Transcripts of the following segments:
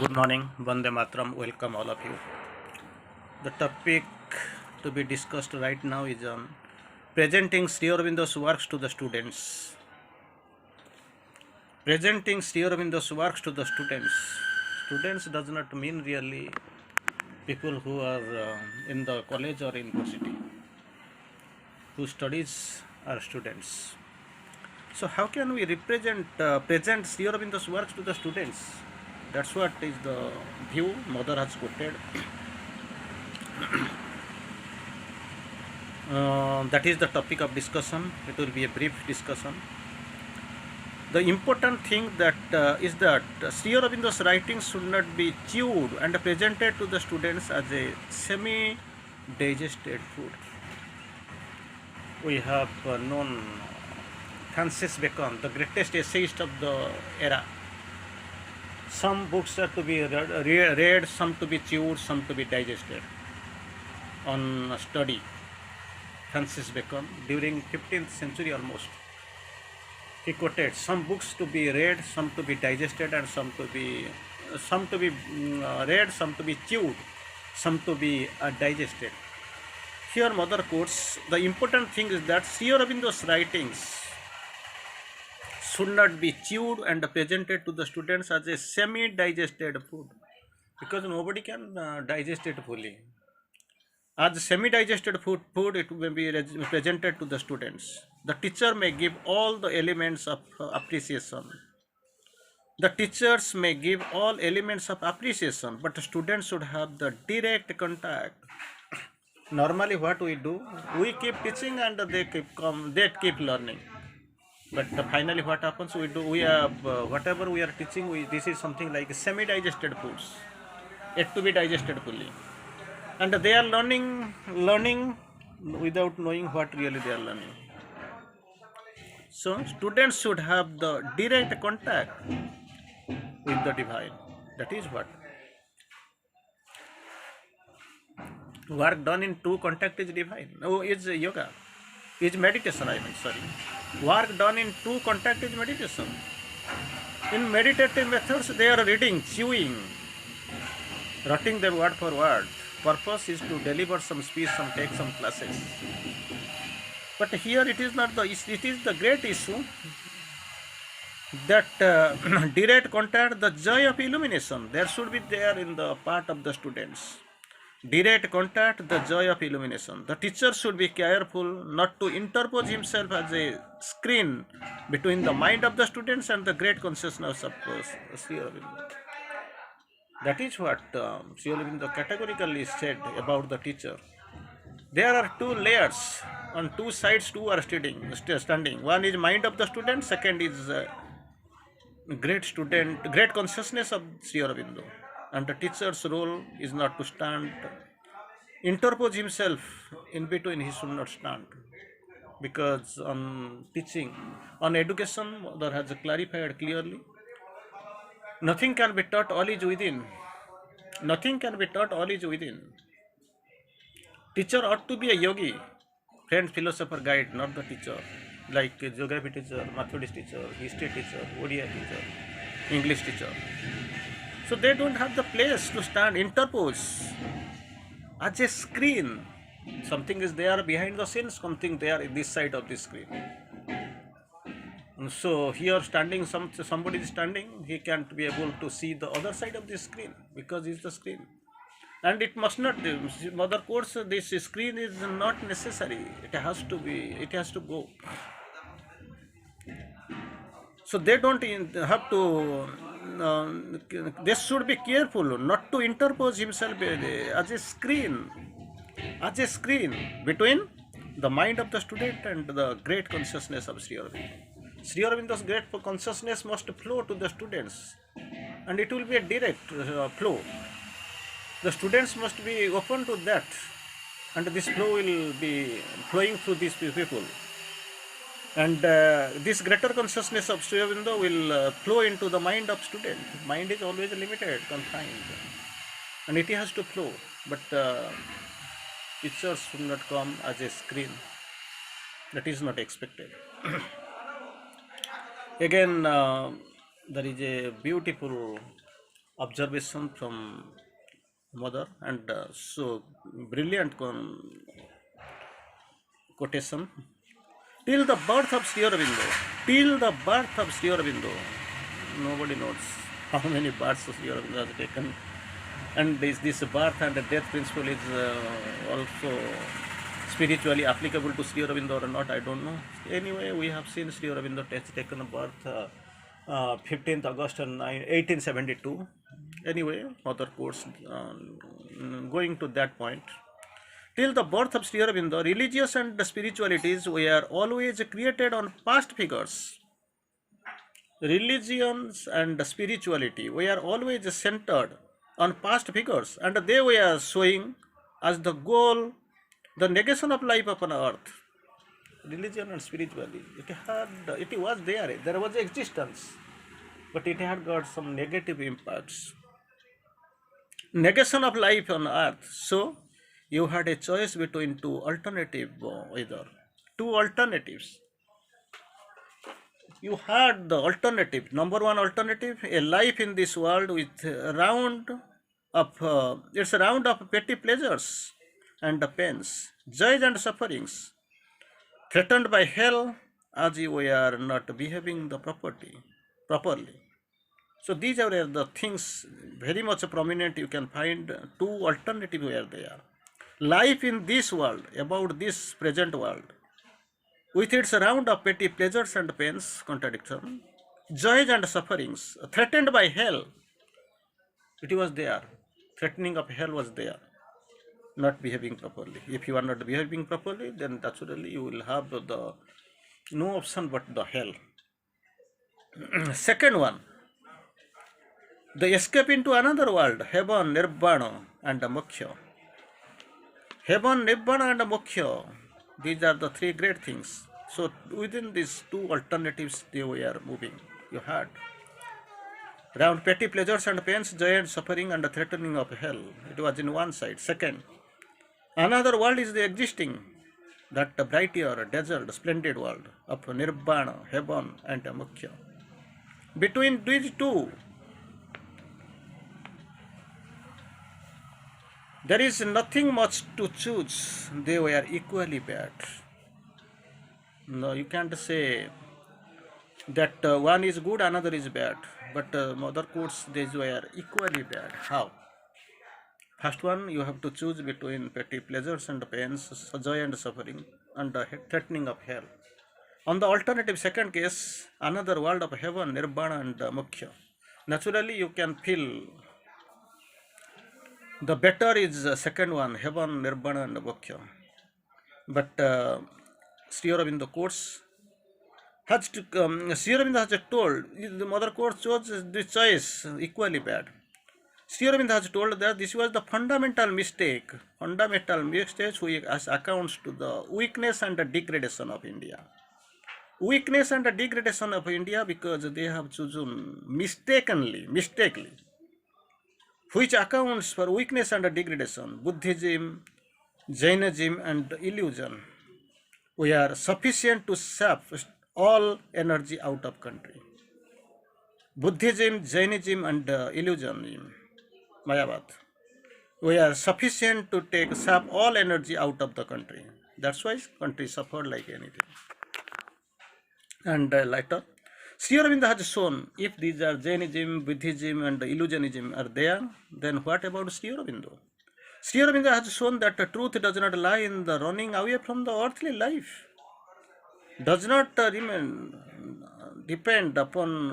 Good morning, Vande Matram. Welcome all of you. The topic to be discussed right now is on presenting Sri Aurobindo's works to the students. Presenting Sri Aurobindo's works to the students. Students does not mean really people who are in the college or university, who studies are students. So how can we present Sri Aurobindo's works to the students? That's what is the view Mother has quoted. That is the topic of discussion. It will be a brief discussion. The important thing is that Sri Aurobindo's writings should not be chewed and presented to the students as a semi-digested food. We have known Francis Bacon, the greatest essayist of the era. Some books are to be read, some to be chewed, some to be digested on study. Francis Bacon during 15th century almost. He quoted some books to be read, some to be digested, and some to be read, some to be chewed, some to be digested. Here Mother quotes, the important thing is that Sri Aurobindo's writings should not be chewed and presented to the students as a semi-digested food, because nobody can digest it fully. As semi-digested food, it may be presented to the students. The teacher may give all the elements of appreciation. The teachers may give all elements of appreciation, but the students should have the direct contact. Normally, what we do, we keep teaching and they keep learning. But finally, what happens? We have whatever we are teaching. This is something like semi-digested foods, yet to be digested fully. And they are learning without knowing what really they are learning. So students should have the direct contact with the divine. That is what work done in true contact is divine. Is yoga, is meditation. I mean, sorry, work done in true contact is meditation. In meditative methods, they are reading, chewing, writing them word for word. Purpose is to deliver some speech, take some classes. But here it is not it is the great issue that direct contact, the joy of illumination, there should be there in the part of the students. Direct contact, the joy of illumination. The teacher should be careful not to interpose himself as a screen between the mind of the students and the great consciousness of Sri Aurobindo. That is what Sri Aurobindo categorically said about the teacher. There are two layers. On two sides, two are standing. One is mind of the student. Second is great consciousness of Sri Aurobindo. And the teacher's role is not to interpose himself in between. He should not stand. Because on teaching, on education, Mother has clarified clearly. Nothing can be taught, all is within. Nothing can be taught, all is within. Teacher ought to be a yogi, friend, philosopher, guide, not the teacher. Like a geography teacher, mathematics teacher, history teacher, ODI teacher, English teacher. So they don't have the place to stand, interpose as a screen. Something is there behind the scenes, something there in this side of the screen. So here somebody is standing, he can't be able to see the other side of the screen because it's the screen. And it must not, Mother quotes, this screen is not necessary. It has to go. So they don't have to, they should be careful not to interpose himself as a screen between the mind of the student and the great consciousness of Sri Aurobindo. Sri Aurobindo's great consciousness must flow to the students, and it will be a direct flow. The students must be open to that, and this flow will be flowing through these people. And this greater consciousness of Sri Aurobindo will flow into the mind of student. Mind is always limited, confined, and it has to flow. But pictures should not come as a screen. That is not expected. Again, there is a beautiful observation from mother, and so brilliant quotation. Till the birth of Sri Aurobindo, till the birth of Sri Aurobindo, nobody knows how many births Sri Aurobindo has taken, and this birth and death principle is also spiritually applicable to Sri Aurobindo or not, I don't know. Anyway, we have seen Sri Aurobindo has taken a birth 15th August 1872. Anyway, other course, going to that point. Till the birth of Sri Aurobindo, religious and spiritualities were always created on past figures. Religions and spirituality were always centered on past figures, and they were showing as the goal the negation of life upon earth. Religion and spirituality, it was there was existence, but it had got some negative impacts. Negation of life on earth. So you had a choice between two alternative weather, two alternatives. You had the alternative. Number one alternative: a life in this world with a round of it's a round of petty pleasures and pains, joys and sufferings, threatened by hell as you are not behaving the properly. So these are the things very much prominent. You can find two alternatives were there. Life in this world, about this present world, with its round of petty pleasures and pains, contradiction, joys and sufferings, threatened by hell. It was there. Threatening of hell was there. Not behaving properly. If you are not behaving properly, then naturally you will have the no option but the hell. Second one, the escape into another world, heaven, nirvana, and moksha. Heaven, Nibbana, and Moksha. These are the three great things. So within these two alternatives, they were moving. You had round petty pleasures and pains, joy and suffering, and the threatening of hell. It was in one side. Second, another world is the existing, that brighter, desert, splendid world of Nibbana, heaven, and Moksha. Between these two, there is nothing much to choose. They were equally bad. No, you can't say that one is good, another is bad. But other quotes, these were equally bad. How? First one, you have to choose between petty pleasures and pains, joy and suffering, and threatening of hell. On the alternative second case, another world of heaven, nirvana and moksha. Naturally, you can feel the better is second one, heaven, nirvana and moksha. But Sri Aurobindo quotes has to Sri Aurobindo has told the mother court chose the choice equally bad. Sri Aurobindo has told that this was the fundamental mistake which accounts to the weakness and the degradation of India. Weakness and the degradation of India because they have chosen mistakenly, which accounts for weakness and the degradation. Buddhism, Jainism, and illusion we are sufficient to sap all energy out of country. Buddhism, Jainism, and illusionism, Mayavad, we are sufficient to take sap all energy out of the country. That's why country suffered like anything. And later, Sri Aurobindo has shown if these are Jainism, Buddhism, and illusionism are there, then what about Sri Aurobindo? Sri Aurobindo has shown that the truth does not lie in the running away from the earthly life, does not depend upon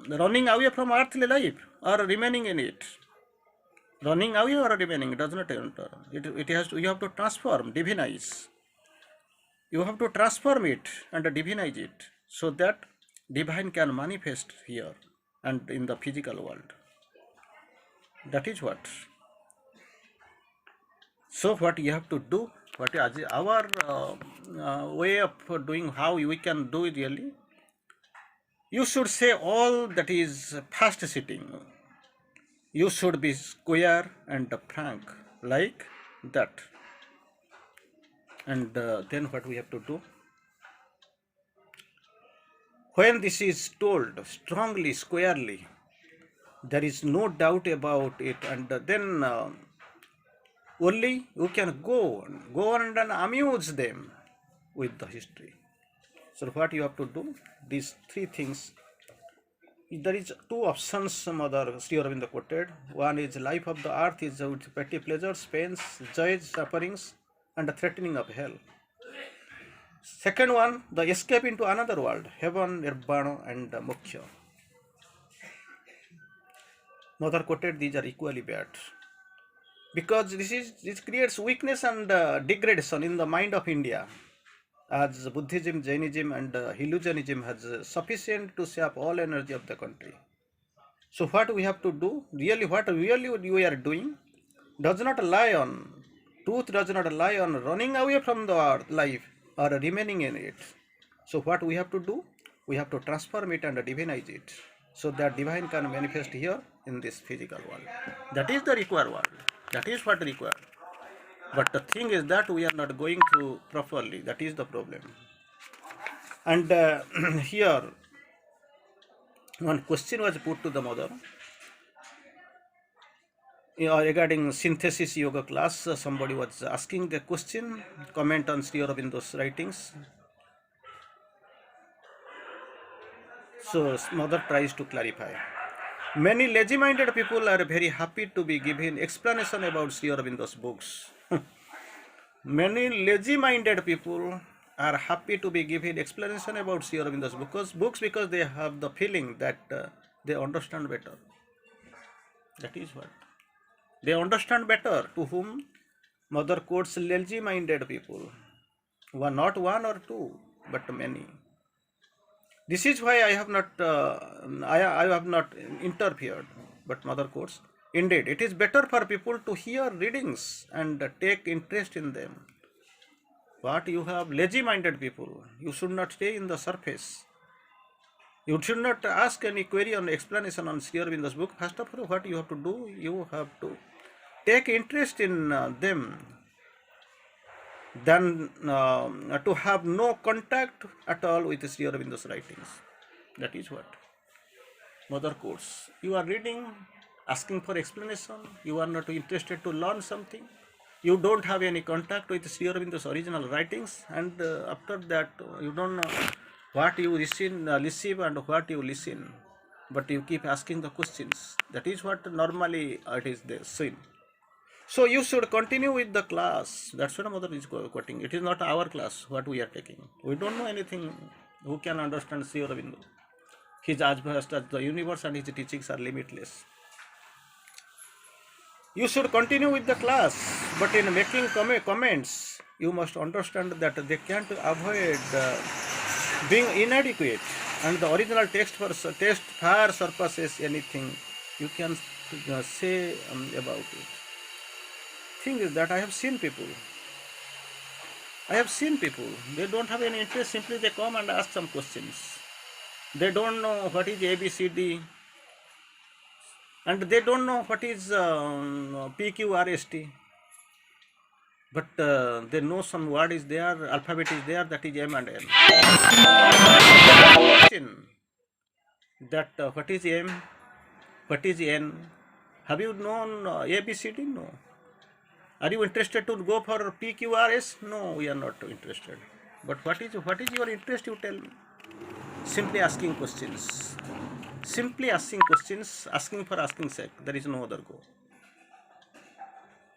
running away from earthly life or remaining in it. Running away or remaining does not enter. It has to, you have to transform, divinize. You have to transform it and divinize it so that divine can manifest here and in the physical world. That is what. So what you have to do, what is our way of doing, how we can do it really. You should say all that is fast sitting. You should be square and frank like that. And then what we have to do? When this is told strongly, squarely, There is no doubt about it, and then only you can go on and amuse them with the history. So what you have to do? These three things. There is two options Mother Sri Aurobindo quoted. One is life of the earth is with petty pleasures, pains, joys, sufferings, and the threatening of hell. Second one, the escape into another world, heaven, nirvana, and moksha. Mother quoted these are equally bad because this creates weakness and degradation in the mind of India, as Buddhism, Jainism, and Hinduism has sufficient to sap all energy of the country. So what we have to do, what really we are doing, does not lie on, truth does not lie on running away from the earth, life or remaining in it. So what we have to do, we have to transform it and divinize it, so that divine can manifest here in this physical world. That is the required world. That is what required. But the thing is that we are not going through properly. That is the problem. And here, one question was put to the mother regarding synthesis yoga class. Somebody was asking the question, comment on Sri Aurobindo's writings. So mother tries to clarify. Many lazy-minded people are very happy to be given explanation about Sri Aurobindo's books. Many lazy-minded people are happy to be given explanation about Sri Aurobindo's books because they have the feeling that they understand better. That is what. They understand better, to whom mother quotes lazy-minded people. Not one or two, but many. This is why I have not interfered. But mother quotes, indeed, it is better for people to hear readings and take interest in them. What you have lazy-minded people, you should not stay in the surface. You should not ask any query or explanation on Sri Aurobindo's book. First of all, what you have to do, you have to take interest in them, than to have no contact at all with Sri Aurobindo's writings. That is what mother quotes. You are reading, asking for explanation. You are not interested to learn something. You don't have any contact with Sri Aurobindo's original writings, and after that you don't know what you receive and what you listen, but you keep asking the questions. That is what normally it is the sin. So you should continue with the class. That's what mother is quoting. It is not our class what we are taking. We don't know anything. Who can understand Sri Aurobindo? His as vast as the universe and his teachings are limitless. You should continue with the class, but in making comments, you must understand that they can't avoid being inadequate, and the original text far surpasses anything you can say about it. Thing is that I have seen people, they don't have any interest, simply they come and ask some questions. They don't know what is ABCD, and they don't know what is PQRST, but they know some word is there, alphabet is there, that is M and N. That what is M, what is N? Have you known ABCD? No. Are you interested to go for PQRS? No, we are not interested. But what is your interest? You tell me. Simply asking questions. Simply asking questions, asking for asking sake. There is no other go.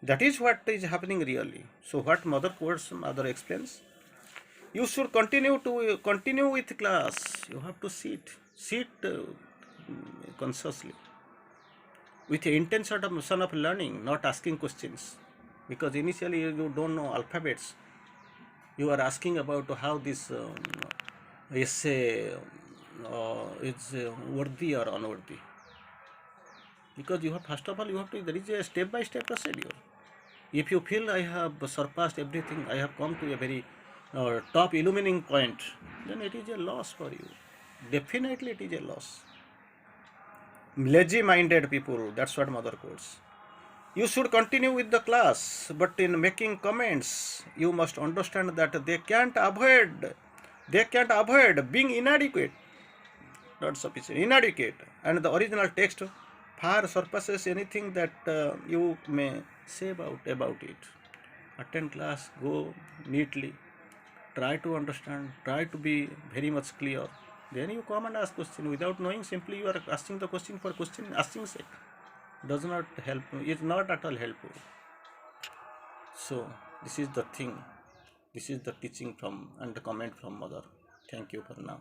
That is what is happening really. So what mother quotes, mother explains. You should continue with class. You have to sit consciously, with the intention of learning, not asking questions. Because initially you don't know alphabets. You are asking about how this essay is worthy or unworthy. Because you have, first of all, there is a step-by-step procedure. If you feel I have surpassed everything, I have come to a very top illuminating point, then it is a loss for you. Definitely it is a loss. Lazy-minded people, that's what mother quotes. You should continue with the class, but in making comments, you must understand that they can't avoid being inadequate, not sufficient, inadequate, and the original text far surpasses anything that you may say about it. Attend class, go neatly, try to understand, try to be very much clear. Then you come and ask question without knowing. Simply you are asking the question for question asking sake. Does not help. Is not at all helpful. So this is the thing. This is the teaching from and the comment from mother. Thank you for now.